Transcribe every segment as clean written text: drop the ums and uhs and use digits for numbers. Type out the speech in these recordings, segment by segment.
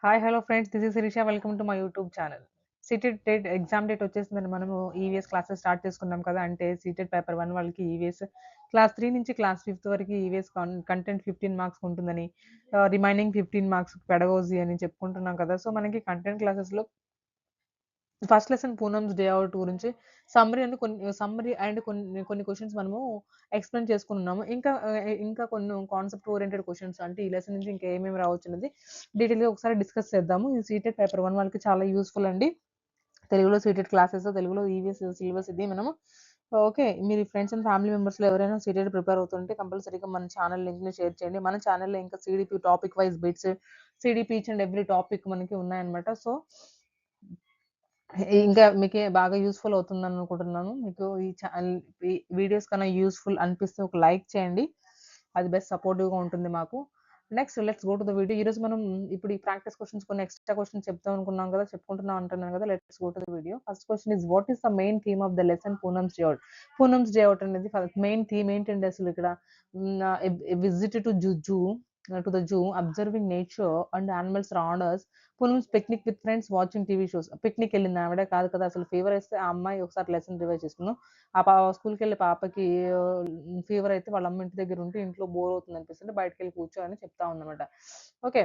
Hi hello friends, this is Sirisha. Welcome to my YouTube channel. CTET date exam date వచ్చేసిందని మనము EVS classes start చేసుకున్నాం కదా. అంటే seated paper 1 వాళ్ళకి EVS class 3 నుంచి క్లాస్ 5 వరకు ఈవీఎస్ కంటెంట్ 15 మార్క్స్ ఉంటుందని, రిమైనింగ్ 15 మార్క్స్ పెడగోజీ అని చెప్పుకుంటున్నాం కదా. సో మనకి కంటెంట్ క్లాసెస్లో first lesson Poonam's day out గురించి సమ్మరీ అండ్ కొన్ని క్వశ్చన్స్ మనము ఎక్స్ప్లెయిన్ చేసుకున్నాము. ఇంకా కొన్ని కాన్సెప్ట్ ఓరియంటెడ్ క్వశ్చన్స్ అంటే ఈ లెసన్ నుంచి ఇంకా ఏమేమి రావచ్చు అనేది డీటెయిల్గా ఒకసారి డిస్కస్ చేద్దాము. ఈ సీటెడ్ పేపర్ 1 వాళ్ళకి చాలా యూస్ఫుల్ అండి. తెలుగులో సీటెడ్ క్లాసెస్, తెలుగులో ఈవీఎస్ సిలబస్ ఇది మనము ఓకే. మీరు ఫ్రెండ్స్ అండ్ ఫ్యామిలీ మెంబర్స్లో ఎవరైనా సీటెడ్ ప్రిపేర్ అవుతుంటే కంపల్సరీగా మన ఛానల్ లింక్ని షేర్ చేయండి. మన ఛానల్లో ఇంకా CDP topic wise bits, CDP each and every topic మనకి ఉన్నాయన్నమాట. సో ఇంకా మీకు బాగా యూస్ఫుల్ అవుతుందని అనుకుంటున్నాను. మీకు ఈ వీడియోస్ కన్నా యూస్ఫుల్ అనిపిస్తే ఒక లైక్ చేయండి. అది బెస్ట్ సపోర్టివ్గా ఉంటుంది మాకు. Next let's go to the video. ఈరోజు మనం ఇప్పుడు ఈ ప్రాక్టీస్ క్వశ్చన్స్ కొన్ని ఎక్స్ట్రా క్వశ్చన్స్ చెప్తాం అనుకున్నాం కదా, చెప్పుకుంటున్నాం అంటున్నాను కదా. Let's go to the video. First question is what is the main theme of the lesson Poonam's day out. Poonam's day out అనేది మెయిన్ థీమ్ ఏంటండి అసలు ఇక్కడ? Visit to the zoo, observing nature and animals around us. Poonam's picnic with friends, watching TV shows. Picnic వెళ్ళింది ఆవిడ కాదు కదా. అసలు fever వేస్తే ఆ అమ్మాయి ఒకసారి లెసన్ రివైజ్ చేసుకున్నాం. స్కూల్కి వెళ్ళే పాపకి ఫీవర్ అయితే వాళ్ళ అమ్మ ఇంటి దగ్గర ఉంటే ఇంట్లో బోర్ అవుతుంది అనిపిస్తుంది, బయటకు వెళ్ళి కూర్చోని చెప్తా ఉందన్నమాట. ఓకే,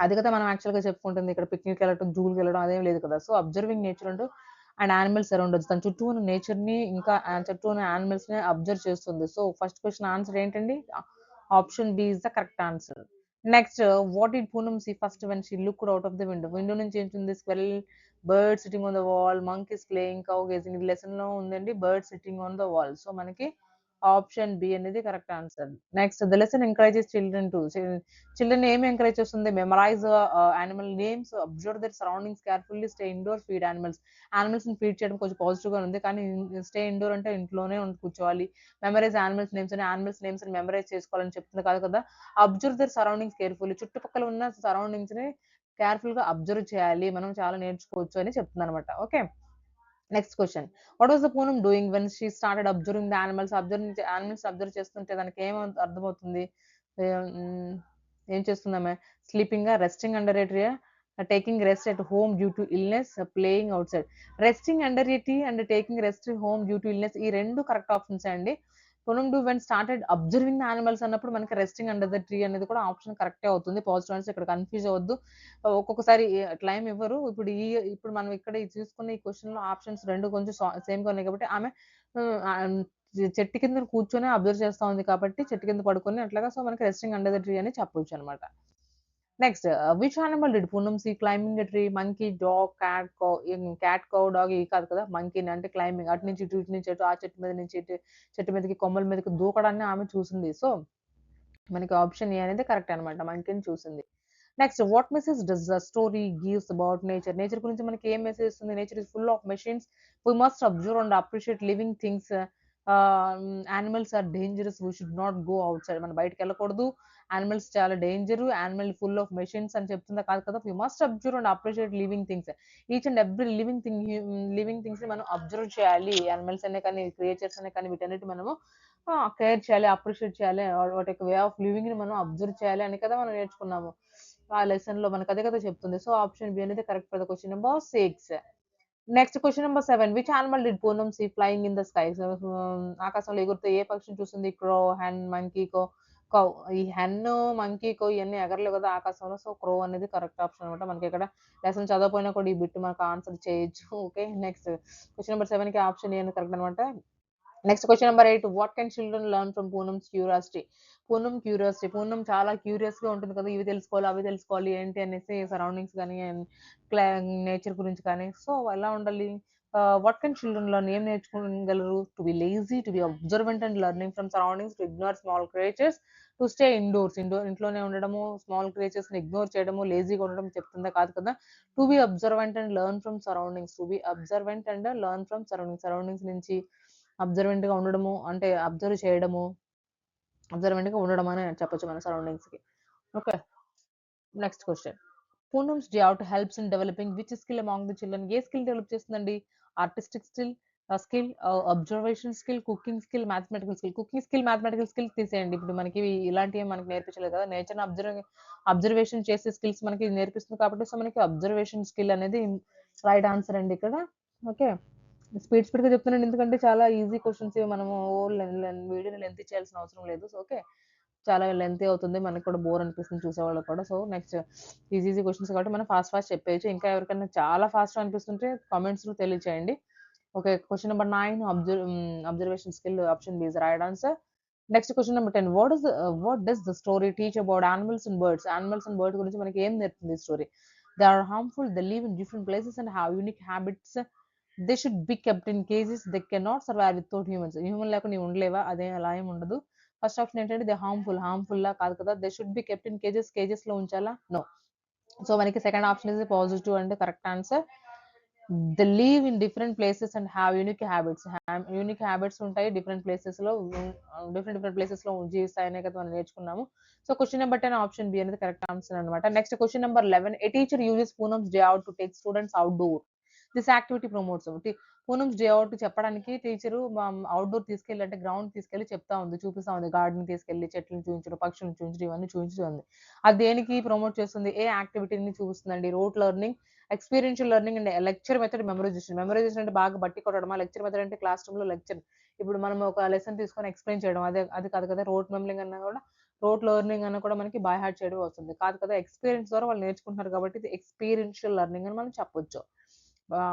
అది కదా మనం యాక్చువల్గా చెప్పుకుంటుంది. ఇక్కడ పిక్నిక్ వెళ్ళడం, జూకి వెళ్ళడం అదేం లేదు కదా. సో అబ్జర్వింగ్ నేచర్ అంటూ అండ్ యానిమల్స్ అరౌండ్ us, తన చుట్టూ ఉన్న నేచర్ని ఇంకా చుట్టూ ఉన్న యానిమల్స్ని అబ్జర్వ్ చేస్తుంది. సో ఫస్ట్ క్వశ్చన్ ఆన్సర్ ఏంటండి? Option B is the correct answer. Next, what did Poonam see first when she looked out of the window. Window నుంచి ఏంటుంది? Squirrel, bird sitting on the wall, monkeys playing, cow grazing. ఇది lesson లో ఉందండి, bird sitting on the wall. So మనకి option B అనేది correct answer. Next, the lesson encourages children to. Children ఏమి encourage చేస్తుంది? Memorize animal names, observe their surroundings carefully, stay indoor, feed animals. Animals ని feed చేయడం కొంచెం positive గా ఉంది, కానీ స్టే ఇండోర్ అంటే ఇంట్లోనే కూర్చోవాలి. మెమరైజ్ యానిమల్స్ నేమ్స్ అని, యానిమల్స్ నేమ్స్ ని మెమరైజ్ చేసుకోవాలని చెప్తుంది కాదు కదా. అబ్జర్వ్ దర్ సరౌండింగ్స్ కేర్ఫుల్లీ, చుట్టుపక్కల ఉన్న సరౌండింగ్స్ ని కేర్ఫుల్ గా అబ్జర్వ్ చేయాలి, మనం చాలా నేర్చుకోవచ్చు అని చెప్తుంది అనమాట. Okay, next question. What was the Poonam doing when she started observing the animals. Animals observe చేస్తుంటే దానికి ఏం అర్థమవుతుంది? ఉమ్, ఏం చేస్తుందామె? Sleeping, resting under a tree, taking rest at home due to illness, playing outside. Resting under a tree and taking rest home due to illness, ఈ రెండు correct options అండి. Poonam do when started observing the animals అన్నప్పుడు మనకి resting under the tree అనేది కూడా option కరెక్టే అవుతుంది. Positive answer, ఇక్కడ కన్ఫ్యూజ్ అవ్వద్దు. ఒక్కొక్కసారి క్లైమ్ ఇవ్వరు. ఇప్పుడు మనం ఇక్కడ చూసుకున్న ఈ క్వశ్చన్ లో ఆప్షన్స్ రెండు కొంచెం సేమ్ గా ఉన్నాయి కాబట్టి ఆమె చెట్టు కింద కూర్చొని అబ్జర్వ్ చేస్తా ఉంది కాబట్టి చెట్టు కింద పడుకొని అట్లాగా. సో మనకి రెస్టింగ్ అండర్ ద ట్రీ అని చెప్పొచ్చు అనమాట. Next, which animal did Poonam see climbing the tree? Monkey, dog, cat, cow, dog ఇవి కాదు కదా. మంకీ అంటే క్లైంబింగ్, అటు నుంచి ఇటు, ఇటు నుంచి అటు, ఆ చెట్టు మీద నుంచి ఇటు చెట్టు మీదకి, కొమ్మల మీదకి దూకడాన్ని ఆమె చూసింది. సో మనకి ఆప్షన్ ఏ అనేది కరెక్ట్ అనమాట, మంకీని చూసింది. Next, what message does the story gives about nature. Nature గురించి మనకి ఏం మెసేజ్ ఇస్తుంది? Nature is full of machines, we must observe and appreciate living things, animals are dangerous, we should not go outside. మనం బయటకు వెళ్ళకూడదు, animals చాలా danger, animal full of machines అని చెప్తుందా కాదు కదా. We must observe and appreciate living things. Each and every living things ని మనం అబ్జర్వ్ చేయాలి. యానిమల్స్ అనే కానీ, క్రియేచర్స్ అనే కానీ, వీటన్నిటి మనము కేర్ చేయాలి, అప్రిషియేట్ చేయాలి, వాటి యొక్క వే ఆఫ్ లివింగ్ ని మనం అబ్జర్వ్ చేయాలి అని కదా మనం నేర్చుకున్నాము ఆ లెసన్ లో. మనకు అదే కదా చెప్తుంది. సో ఆప్షన్ బి అనేది correct for the question number 6. Next question number 7. Which animal did Poonam see flying in the sky. ఆకాశంలో ఎగురుతూ ఏ పక్షిని చూస్తుంది? Crow, hen, monkey, cow. ఈ హెన్, మంకీ, కో ఇవన్నీ ఎగరలేవు కదా ఆకాశంలో. సో క్రో అనేది కరెక్ట్ ఆప్షన్ అనమాట. మనకి ఇక్కడ లెసన్ చదవకపోయినా కూడా ఈ బిట్ మనకు ఆన్సర్ చేయొచ్చు. ఓకే, నెక్స్ట్ క్వశ్చన్ నెంబర్ 7 కి ఆప్షన్ ఏ కరెక్ట్ అనమాట. Next question number 8. What can children learn from Poonam's curiosity. Poonam చాలా క్యూరియస్ గా ఉంటుంది కదా, ఇవి తెలుసుకోవాలి, అవి తెలుసుకోవాలి ఏంటి అనేసి, సరౌండింగ్స్ కానీ, నేచర్ గురించి కానీ. సో ఎలా ఉండాలి? వాట్ కెన్ చిల్డ్రన్ లెర్న్, ఏం నేర్చుకోగలరు? To be lazy, to be observant and learning from surroundings, to ignore small creatures, to stay ఇంట్లోనే ఉండడము, స్మాల్ క్రియేచర్స్ ని ఇగ్నోర్ చేయడము, లేజీగా ఉండడం చెప్తుందా కాదు కదా. To be observant and learn from surroundings, to be observant and learn from surroundings నుంచి అబ్జర్వెంట్ గా ఉండడము అంటే అబ్జర్వ్ చేయడము, అబ్జర్వెంట్ గా ఉండడం అని చెప్పొచ్చు మన సరౌండింగ్స్ కి. Okay, next question. Poonam's day out helps in developing which skill among the children. ఏ స్కిల్ డెవలప్ చేస్తుందండి? Artistic skill, skill, observation skill, cooking skill, mathematical skill. Cooking skill, mathematical skill తీసేయండి. ఇప్పుడు మనకి ఇలాంటివి మనకి నేర్పించలేదు కదా. నేచర్ అబ్జర్వేషన్ చేసే స్కిల్స్ మనకి నేర్పిస్తుంది కాబట్టి సో మనకి అబ్జర్వేషన్ స్కిల్ అనేది రైట్ ఆన్సర్ అండి ఇక్కడ. ఓకే, స్పీడ్గా చెప్తున్నాను ఎందుకంటే చాలా ఈజీ క్వశ్చన్స్ ఇవి. మనము వీడియోని లెంత్ చేయాల్సిన అవసరం లేదు. సో ఓకే, చాలా లెంతీ అవుతుంది, మనకి కూడా బోర్ అనిపిస్తుంది చూసేవాళ్ళకి కూడా. సో నెక్స్ట్ ఈజీ క్వశ్చన్స్ కాబట్టి మనం ఫాస్ట్ చెప్పేయచ్చు. ఇంకా ఎవరికైనా చాలా ఫాస్ట్ అనిపిస్తుంటే కామెంట్స్లో తెలియచేయండి. Okay, question number 9 observation skill option B is right answer. Next question number 10, what does the story teach about animals and birds? Animals and birds గురించి మనకి ఏం నేర్పుతుంది ఈ story? They are harmful, they live in different places and have unique habits, they should be kept in cages, they can not survive without humans. Human లేకుండా నీవు ఉండలేవా? అదే అలా ఏమి ఉండదు. ఫస్ట్ ఆప్షన్ ఏంటంటే దే హార్మ్ఫుల్ లా కాదు కదా. They should be kept in cages లో ఉంచాలా? నో. సో మనకి సెకండ్ ఆప్షన్ ఇస్ పాజిటివ్ అంటే correct answer. They live in different places and have unique habits. Unique habits ఉంటాయి డిఫరెంట్ ప్లేసెస్ లో జీవిస్తాయనే కదా మనం నేర్చుకున్నాము. So question number 10 option B అనేది కరెక్ట్ ఆన్సర్ అనమాట. Next question number 11, a teacher uses Poonam's day out to take students outdoor. This activity promotes. పూనమ్స్ day out చెప్పడానికి teacher outdoor తీసుకెళ్ళి అంటే గ్రౌండ్ తీసుకెళ్ళి చెప్తా ఉంది, చూపిస్తా ఉంది. గార్డెన్ తీసుకెళ్ళి చెట్లను చూపించడం, పక్షులను చూపించడం, ఇవన్నీ చూపించుంది. అది దేనికి ప్రమోట్ చేస్తుంది? ఏ యాక్టివిటీని చూపిస్తుందండి? Rote learning, experiential learning and lecture method, memorisation. Memorisation అంటే బాగా బట్టి కొట్టడమా, లెక్చర్ మెథడ్ అంటే క్లాస్ రూమ్ లో లెక్చర్. ఇప్పుడు మనం ఒక లెసన్ తీసుకొని ఎక్స్ప్లెయిన్ చేయడం, అది కాదు కదా. రోట్ మెమరింగ్ అన్నా కూడా, రోట్ లెర్నింగ్ అన్న కూడా మనకి బై హార్ట్ చేయడం వస్తుంది కాదు కదా. ఎక్స్పీరియన్స్ ద్వారా వాళ్ళు నేర్చుకుంటున్నారు కాబట్టి ఇది ఎక్స్పీరియన్షియల్ లెర్నింగ్ అని మనం చెప్పొచ్చు.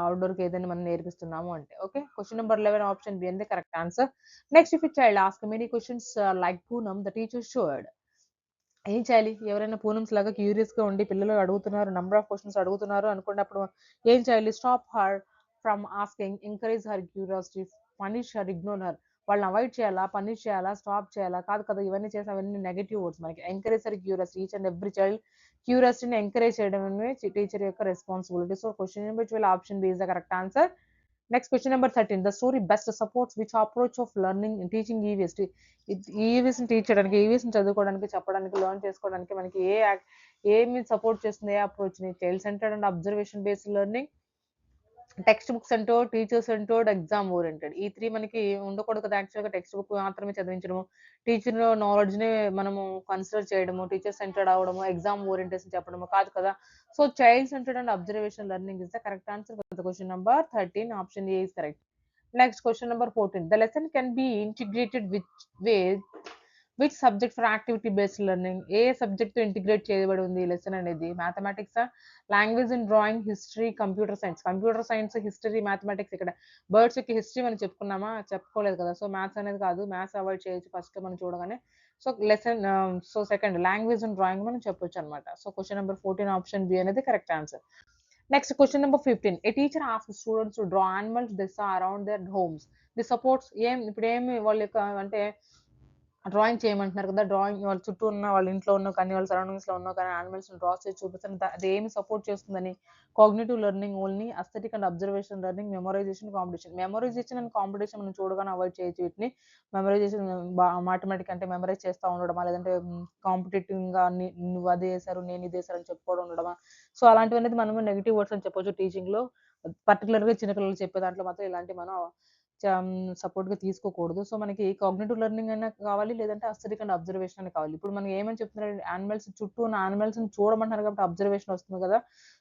అవుట్డోర్ కి ఏదైనా మనం నేర్పిస్తున్నాము అంటే. Okay, question number 11 option B అనేది correct answer. Next, if child ask many questions like Poonam, the teacher should. ఏం చేయాలి? ఎవరైనా పూనమ్స్ లాగా క్యూరియస్ గా ఉండి పిల్లలు అడుగుతున్నారు, నంబర్ ఆఫ్ క్వశ్చన్స్ అడుగుతున్నారు అనుకున్నప్పుడు ఏం చేయాలి? Stop her from asking, encourage her curiosity, punish her, ignore her. వాళ్ళని అవాయిడ్ చేయాలా, పనిష్ చేయాలా, స్టాప్ చేయాలా? కాదు కదా. ఇవన్నీ చేసి అవన్నీ నెగటివ్ వర్డ్స్ మనకి. Encourage her curiosity, each and every child క్యూరియాసిటీని ఎంకరేజ్ చేయడం అనేది టీచర్ యొక్క responsibility. So question number 12 option B is the correct answer. Next question number 13, the story best supports which approach of learning teaching EVS. EVS teach చేయడానికి, EVS చదువుకోవడానికి, చెప్పడానికి, learn చేసుకోవడానికి మనకి ఏమి సపోర్ట్ చేస్తుంది? ఏ అప్రోచ్ ని? Child centred and observation based learning, text book centred, teacher centred, exam oriented. ఈ 3 మనకి ఉండకూడదు కదా. యాక్చువల్‌గా టెక్స్ట్ బుక్ మాత్రమే చదివించడము, టీచర్ నాలెడ్జ్‌ని మనము కన్సిడర్ చేయడము, టీచర్ సెంటర్డ్ అవ్వడము, ఎగ్జామ్ ఓరియంటేషన్ చెప్పడము కాదు కదా. So child centred and observation learning is the correct answer for the question number 13. Option A is correct. Next question number 14, the lesson can be integrated which subject for activity based learning. A subject తో integrate చేయబడి ఉంది ఈ lesson అనేది? Mathematics, language and drawing, history, computer science. Computer science, history, mathematics. ఇక్కడ birds యొక్క history మనం చెప్పుకున్నామా? చెప్పుకోలేదు కదా. సో మ్యాథ్స్ అనేది కాదు, మ్యాథ్స్ అవాయిడ్ చేయొచ్చు ఫస్ట్ మనం చూడగానే. So lesson, so second language and drawing మనం చెప్పొచ్చు అనమాట. So question number 14 option B అనేది correct answer. Next question number 15, a teacher ask students to draw animals they saw around their homes. The supports. ఇప్పుడు ఏమి వాళ్ళ యొక్క అంటే drawing చేయమంటున్నారు కదా. డ్రాయింగ్ వాళ్ళ చుట్టూ ఉన్న, వాళ్ళ ఇంట్లో ఉన్న కానీ, వాళ్ళ సరౌండింగ్స్ లో ఉన్న కానీ యానిమల్స్ డ్రా చేసి చూపిస్తాను. అది ఏమి సపోర్ట్ చేస్తుందని? Cognitive learning only, aesthetic and observation learning, memorisation, competition. Memorisation and competition మనం చూడగానే అవాయిడ్ చేయొచ్చు వీటిని. మెమరైజేషన్ మాథమెటిక్ అంటే మెమరైజ్ చేస్తూ ఉండడమా, లేదంటే కాంపిటేటివ్ గా నువ్వు అది వేసారు నేను ఇది వేసారు అని చెప్పుకోవడం ఉండడమా. సో అలాంటివి అనేది మనము నెగిటివ్ వర్డ్స్ అని చెప్పొచ్చు టీచింగ్ లో. పర్టికులర్ గా చిన్నపిల్లలు చెప్పే దాంట్లో మాత్రం ఇలాంటి మనం సపోర్ట్‌గా తీసుకోకూడదు. సో, మనకి కాగ్నిటివ్ లెర్నింగ్ అయినా కావాలి, లేదంటే అస్థెటిక్ అండ్ అబ్జర్వేషన్ అయినా కావాలి. ఇప్పుడు మనం ఏమని చెప్తున్నారు? యానిమల్స్ చుట్టూ ఉన్న యానిమల్స్‌ని చూడమంటున్నారు కాబట్టి అబ్జర్వేషన్ వస్తుంది కదా.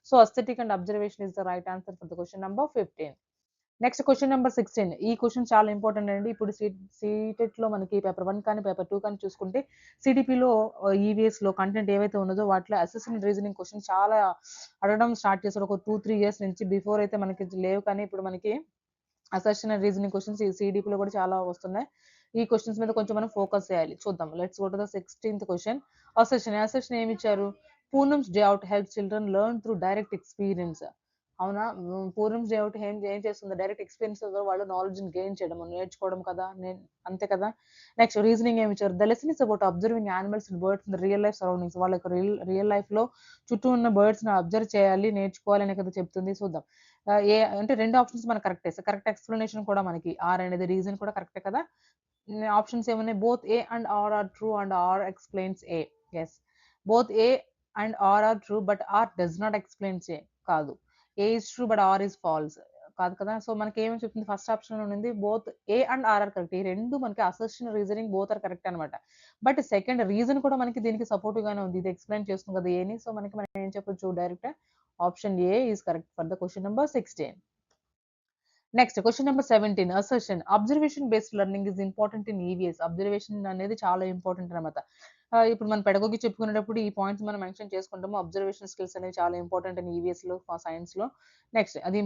So, aesthetic and observation is the right answer for the question number 15. Next question number 16. ఈ క్వశ్చన్ చాలా ఇంపార్టెంట్ అండి. ఇప్పుడు సీటెట్‌లో మనకి పేపర్ 1 కానీ, పేపర్ 2 కానీ చూసుకుంటే సిటీపీలో ఈవీఎస్‌లో కంటెంట్ ఏవైతే ఉన్నదో వాటిలో అసెసివ్ రీజనింగ్ క్వశ్చన్ చాలా అడగడం స్టార్ట్ చేశారు. ఒక 2, 3 ఇయర్స్ నుంచి. బిఫోర్ అయితే మనకి లేవు కానీ ఇప్పుడు మనకి అసర్షన్ అండ్ రీజనింగ్ క్వశ్చన్స్ ఈ సిడిపిలో కూడా చాలా వస్తున్నాయి. ఈ క్వశ్చన్స్ మీద కొంచెం మనం ఫోకస్ చేయాలి. చూద్దాం. Let's go to the 16th question. Assertion ఏమి ఇచ్చారు? Poonam's day out help children learn through direct experience. అవునా? పూనమ్స్ డే అవుట్ ఏం చేస్తుంది? డైరెక్ట్ ఎక్స్పీరియన్స్ ద్వారా వాళ్ళు నాలెడ్జ్ గెయిన్ చేయడం, నేర్చుకోవడం కదా. అంతే కదా. నెక్స్ట్ రీజనింగ్ ఏమి ఇచ్చారు? The lesson is about observing animals and birds in the real life surroundings. వాళ్ళ యొక్క రియల్ లైఫ్ లో చుట్టూ ఉన్న బర్డ్స్ ని అబ్జర్వ్ చేయాలి, నేర్చుకోవాలి అని కదా చెప్తుంది. చూద్దాం. ఏ అంటే 2 ఆప్షన్స్ మనకు కరెక్టే. కరెక్ట్ ఎక్స్‌ప్లనేషన్ కూడా మనకి ఆర్ అనేది రీజన్ కూడా కరెక్టే కదా. ఆప్షన్స్ ఏమున్నాయి? Both A and R are true and R explains A. Yes. Both A and R are true but R does not explains A. కాదు. A is true but R is false. కాదు కదా. So మనకి ఏమని చెప్తుంది, first option ఉంది both A and R are correct. ఈ రెండు మనకి assertion reasoning both are correct అనమాట. బట్ సెకండ్ రీజన్ కూడా మనకి దీనికి సపోర్టివ్ గానే ఉంది. ఇది ఎక్స్ప్లెయిన్ చేస్తుంది కదా ఏని. సో మనకి మనం ఏం చెప్పొచ్చు, direct option A is correct for the question number 16. Next question number 17 assertion observation based learning is important in EVS. Observation అనేది చాలా ఇంపార్టెంట్ అనమాట. ఇప్పుడు మన పెడగోగి చెప్పుకునేటప్పుడు ఈ పాయింట్స్ మనం మెన్షన్ చేసుకుంటాము. అబ్జర్వేషన్ స్కిల్స్ అనేవి చాలా ఇంపార్టెంట్ ఇన్ ఈవీఎస్ లో, సైన్స్ లో. నెక్స్ట్ అది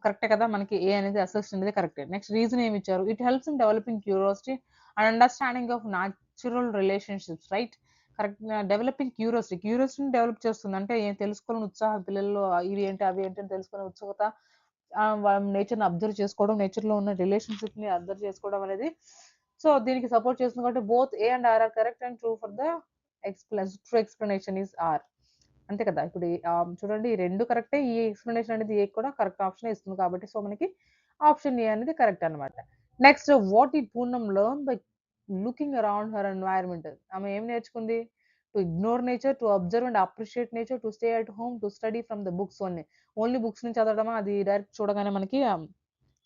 కరెక్టే కదా, మనకి ఏ అనేది అసర్షన్ అనేది కరెక్టే. నెక్స్ట్ రీజన్ ఏమి ఇచ్చారు, it helps in developing curiosity and understanding of natural relationships, right. Correct. Developing క్యూరియాసిటీని డెవలప్ చేస్తుంది. అంటే ఏం తెలుసుకోవాలని ఉత్సాహం పిల్లల్లో, ఇవి ఏంటి అవి ఏంటి అని తెలుసుకునే ఉత్సుకత, వాళ్ళ నేచర్‌ని అబ్జర్వ్ చేసుకోవడం, నేచర్‌లో ఉన్న రిలేషన్‌షిప్‌ని అబ్జర్వ్ చేసుకోవడం అనేది. సో, దీనికి సపోర్ట్ చేస్తుంది కాబట్టి both A and R are correct and true for the true explanation is R. అంతే కదా. ఇప్పుడు చూడండి ఈ 2 కరెక్టే. ఈ ఎక్స్‌ప్లనేషన్ అనేది ఏ కూడా కరెక్ట్ ఆప్షనే ఇస్తుంది కాబట్టి సో, మనకి ఆప్షన్ ఏ అనేది కరెక్ట్ అన్నమాట. నెక్స్ట్ వాట్ డిడ్ పూర్ణం learn by looking around her environment. ఆమె ఏం నేర్చుకుంది? To ignore nature, to observe and appreciate nature, to stay at home, to study from the books only. Only books నుంచి చదవడమా, అది direct చూడగానే మనకి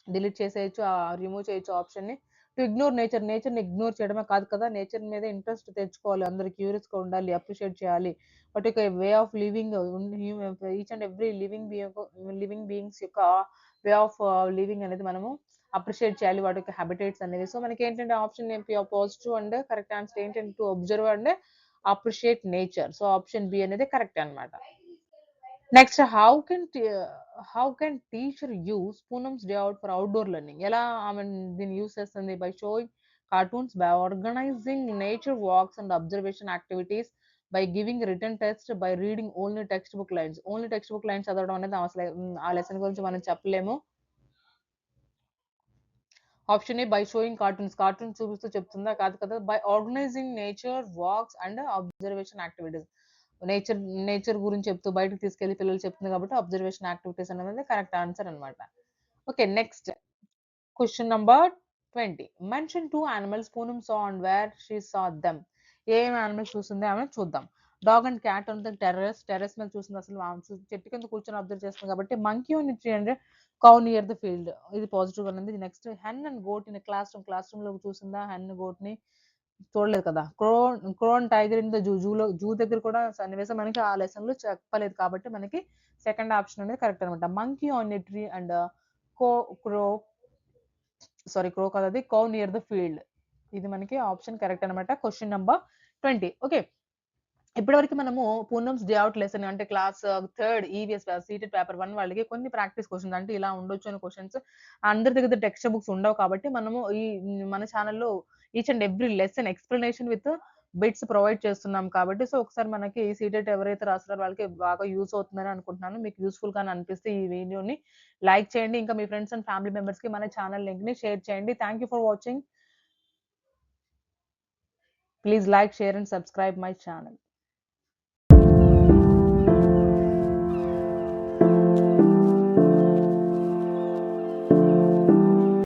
delete చేసేయొచ్చు, remove చేయొచ్చు ఆప్షన్‌ని. టు ఇగ్నోర్ నేచర్‌ని ఇగ్నోర్ చేయడమే కాదు కదా, నేచర్ మీద ఇంట్రెస్ట్ తెచ్చుకోవాలి. అందరూ క్యూరియస్‌గా ఉండాలి, అప్రిషియేట్ చేయాలి. బట్ ఒక way of living each and every living beings యొక్క వే ఆఫ్ లివింగ్ అనేది మనము అప్రిషియేట్ చేయాలి, వాటి యొక్క హ్యాబిటేట్స్ అనేవి. సో మనకేంటంటే option positive and correct answer ఏంటంటే to observe and appreciate nature. So option B అనేది కరెక్ట్ అన్నమాట. Next how can teacher use Poonam's day out for outdoor learning. ఎలా ఆమె దీన్ని యూస్ చేస్తుంది? By showing cartoons, by organizing nature walks and observation activities, by giving return test, by reading only textbook lines. Only textbook lines చదవడం అనేది అసలు ఆ lesson గురించి మనం చెప్పలేము. Option A by showing cartoons చూపిస్తూ చెప్తుందా? కాదు కదా. By organizing nature walks and observation activities. Nature nature గురించి చెప్తూ బయటకు తీసుకెళ్లి పిల్లలు చెప్తుంది కాబట్టి అబ్జర్వేషన్ యాక్టివిటీస్ అనేది కరెక్ట్ ఆన్సర్ అన్నమాట. Okay, next question number 20. Mention 2 animals Poonam saw and where she saw them. ఏం యానిమల్స్ చూసింది ఆమె చూద్దాం. Dog and cat on the terrace మీద చూసింది. అసలు చెట్టు కింద కూర్చొని అబ్జర్వ్ చేస్తుంది కాబట్టి. మంకీ ఆన్ ది ట్రీ అంటే కౌ నియర్ ద ఫీల్డ్, ఇది పాజిటివ్ అనేది. Next hen and goat in classroom లో చూసిందా హెన్ గోట్ ని? చూడలేదు కదా. క్రోన్ టైగర్ ఇన్ ద జూ దగ్గర కూడా సన్నివేశం మనకి ఆ లెసన్ లో చెప్పలేదు కాబట్టి మనకి సెకండ్ ఆప్షన్ అనేది కరెక్ట్ అనమాట. Monkey on a tree and కో క్రో క్రో కదా, అది కౌ నియర్ ద ఫీల్డ్. ఇది మనకి ఆప్షన్ కరెక్ట్ అనమాట. Question number 20. ఓకే, ఇప్పటివరకు మనము పూనమ్స్ డే అవుట్ లెసన్ అంటే class third EVS CTET paper 1 వాళ్ళకి కొన్ని ప్రాక్టీస్ క్వశ్చన్స్ అంటే ఇలా ఉండొచ్చు అనే క్వశ్చన్స్ అందరి దగ్గర టెక్స్ట్ బుక్స్ ఉండవు కాబట్టి మనము మన ఛానల్లో each and every lesson explanation with bits provide చేస్తున్నాం కాబట్టి సో ఒకసారి మనకి సీటెట్ ఎవరైతే రాస్తారో వాళ్ళకి బాగా యూస్ అవుతుందని అనుకుంటున్నాను. మీకు యూస్ఫుల్ గా అనిపిస్తే ఈ వీడియోని లైక్ చేయండి. ఇంకా మీ ఫ్రెండ్స్ అండ్ ఫ్యామిలీ మెంబర్స్ కి మన ఛానల్ లింక్ ని షేర్ చేయండి. Thank you for watching. Please like, share and subscribe my channel.